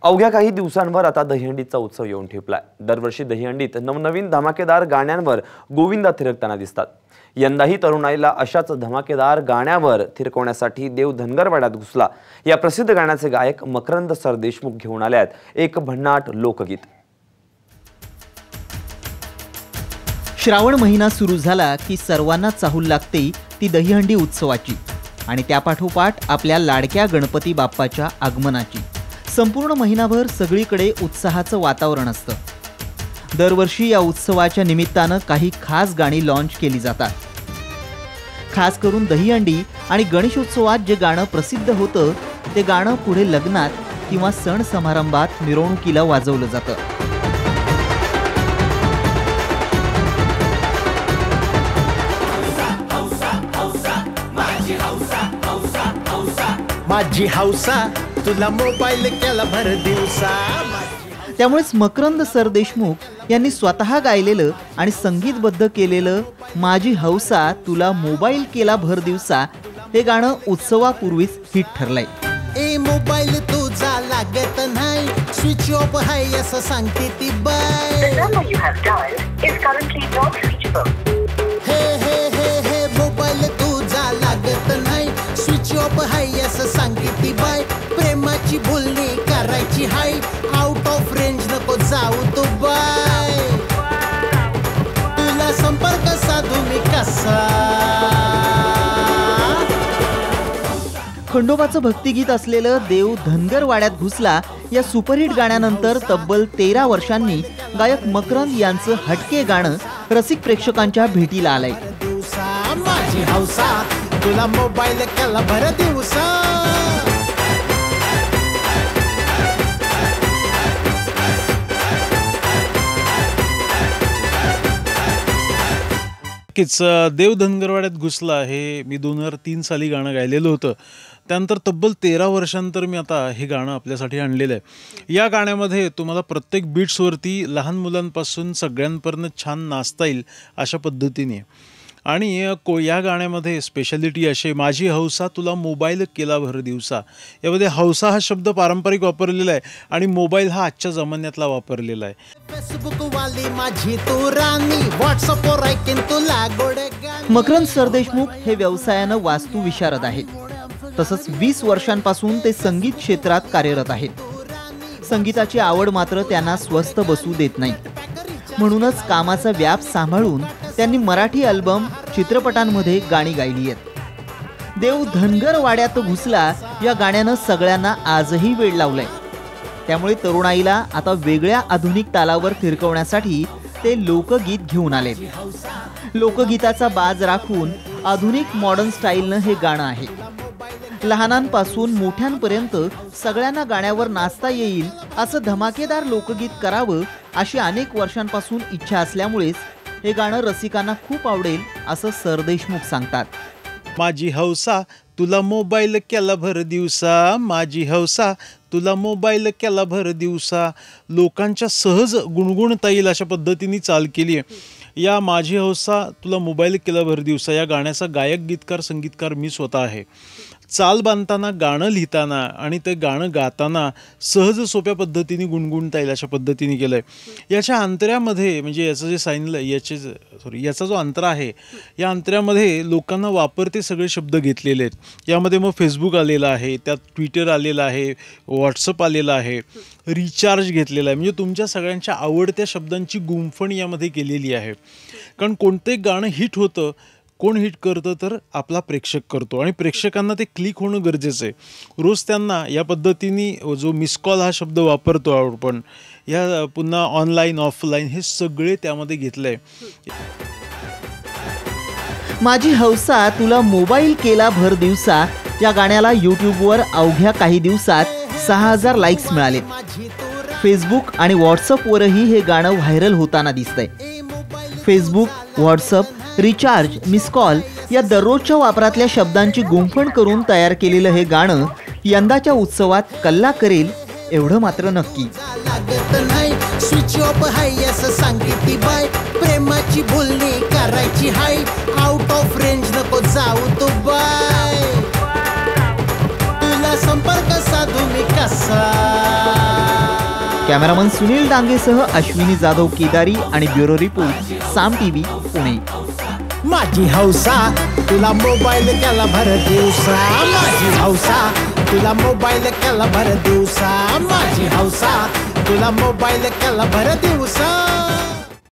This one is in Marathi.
अवघ्या काही दिवसांवर आता दहीहंडीचा उत्सव येऊन ठेपलाय। दरवर्षी दहीहंडीत नवनवीन धमाकेदार गाण्यांवर गोविंदा थिरकताना दिसतात। यंदाही तरुणाईला अशाच धमाकेदार गाण्यावर थिरकवण्यासाठी देव धनगरवाड्यात घुसला। या प्रसिद्ध गाण्याचे गायक मकरंद सरदेशमुख घेऊन आले आहेत एक भन्नाट लोकगीत। श्रावण महिना सुरू झाला की सर्वांना चाहूल लागते ती दहीहंडी उत्सवाची आणि त्यापाठोपाठ आपल्या लाडक्या गणपती बाप्पाच्या आगमनाची। संपूर्ण महिनाभर सगळीकडे उत्साहाचं वातावरण असतं। दरवर्षी या उत्सवाच्या निमित्तानं काही खास गाणी लॉन्च केली जातात। खास करून दहीहंडी आणि गणेशोत्सवात जे गाणं प्रसिद्ध होतं ते गाणं पुढे लग्नात किंवा सण समारंभात मिरवणुकीला वाजवलं जातं। माझी हौसा तुला मोबाईल केला भर दिवसा। त्यामुळेच मकरंद सरदेशमुख यांनी स्वतः गायलेलं आणि संगीतबद्ध केलेलं माझी हौसा तुला मोबाईल केला भर दिवसा हे गाणं उत्सवापूर्वीच हिट ठरलंय। ए मोबाईल तुझा लागत नाही स्विच ऑफ आहे असं सांगते ती बाय। हे हे हे हे मोबाईल तुझा लागत नाही स्विच ऑफ आहे असं सांगते ती बाय। प्रेमाची बोलणी करायची हाय आउट ऑफ रेंज नको जाऊ तू बाय। तुला संपर्क साधू मी कसा। खंडोबाचं भक्तिगीत असलेलं देव धनगरवाड्यात घुसला या सुपरहिट गाण्यानंतर तब्बल 13 वर्षांनी गायक मकरंद यांचं हटके गाणं रसिक प्रेक्षकांच्या भेटीला आलंय। माझी हौसा तुला मोबाईल केला भर दिवसा। देव धनगरवाड्यात घुसला हे मी 2003 साली गाणं गायलेलं होतं। त्यानंतर तब्बल 13 वर्षांतर मी आता हे गाणं आपल्यासाठी आणलेलं आहे। या गाण्यामध्ये तुम्हाला प्रत्येक बीट्सवरती लहान मुलांपासून सगळ्यांपर्यंत छान नाचता येईल अशा पद्धतीने। आणि या गाण्यामध्ये स्पेशालिटी अशी माझी हौसा तुला मोबाईल केला भर दिवसा। यामध्ये हौसा हा शब्द पारंपरिक वापरलेला आहे आणि मोबाईल हा आजच्या जमान्यातला वापरलेला आहे। मकरंद सरदेशमुख हे व्यवसायानं वास्तू विशारद आहेत। तसंच 20 वर्षांपासून ते संगीत क्षेत्रात कार्यरत आहेत। संगीताची आवड मात्र त्यांना स्वस्थ बसू देत नाही। म्हणूनच कामाचा व्याप सांभाळून त्यांनी मराठी अल्बम चित्रपटांमध्ये गाणी गायली आहेत। देव धनगरवाड्यात घुसला या गाण्यानं सगळ्यांना आजही वेड लावलाय। त्यामुळे तरुणाईला आता वेगळ्या आधुनिक तालावर थिरकवण्यासाठी ते लोकगीत घेऊन आलेत। लोकगीताचा बाज राखून आधुनिक मॉडर्न स्टाईलनं हे गाणं आहे। लहानांपासून मोठ्यांपर्यंत सगळ्यांना गाण्यावर नाचता येईल असं धमाकेदार लोकगीत करावं अशी अनेक वर्षांपासून इच्छा असल्यामुळेच हे गाणं रसिकांना खूप आवडेल असं सरदेशमुख सांगतात। माझी हौसा तुला मोबाईल केला भर दिवसा। माझी हौसा तुला मोबाईल केला भर दिवसा लोकांच्या सहज गुणगुणता येईल अशा पद्धतीने चाल केली आहे। या माझी हौसा तुला मोबाईल केला भर दिवसा या गाण्याचा गायक गीतकार संगीतकार मी स्वतः आहे। चाल बांधताना गाणं लिहिताना आणि ते गाणं गाताना सहज सोप्या पद्धतीने गुणगुणता येईल अशा पद्धतीने केलं आहे। याच्या अंतऱ्यामध्ये म्हणजे याचं जे सांगितलं याचा जो अंतरा आहे या अंतऱ्यामध्ये लोकांना वापरते सगळे शब्द घेतलेले आहेत। यामध्ये मग फेसबुक आलेलं आहे, त्यात ट्विटर आलेलं आहे, व्हॉट्सअप आलेलं आहे, रिचार्ज घेतलेला आहे। म्हणजे तुमच्या सगळ्यांच्या आवडत्या शब्दांची गुंफण यामध्ये केलेली आहे। कारण कोणते गाणं हिट होतं कोण हिट करतं तर आपला प्रेक्षक करतो आणि प्रेक्षकांना ते क्लिक होणं गरजेचं आहे। रोज त्यांना या पद्धतीने जो मिस कॉल हा शब्द वापरतो आपण या पुन्हा ऑनलाईन ऑफलाईन हे सगळे त्यामध्ये घेतलं आहे। माझी हौसा तुला मोबाईल केला भर दिवसा या गाण्याला यूट्यूबवर अवघ्या काही दिवसात 6000 लाईक्स मिळाले। फेसबुक आणि व्हॉट्सअपवरही हे गाणं व्हायरल होताना दिसतंय। Facebook, WhatsApp, recharge, miss call या दररोजच्या वापरातल्या शब्दांची गुंफण करून तयार केलेलं हे गाणं यंदाच्या उत्सवात कल्ला करेल एवढं मात्र नक्की। स्विच ऑफ हाय असं सांगितली बाय। प्रेमाची बोलणी करायची हाय आउट ऑफ रेंज नको जाऊ तू बाय। तुला संपर्क साधू मी कसा। कॅमेरामन सुनील डांगेसह अश्विनी जाधव केदारी आणि ब्युरो रिपोर्ट साम टीव्ही पुणे. माझी हौसा तुला मोबाईल केला भर दिवसा, माझी हौसा तुला मोबाईल केला भर दिवसा, माझी हौसा तुला मोबाईल केला भर दिवसा.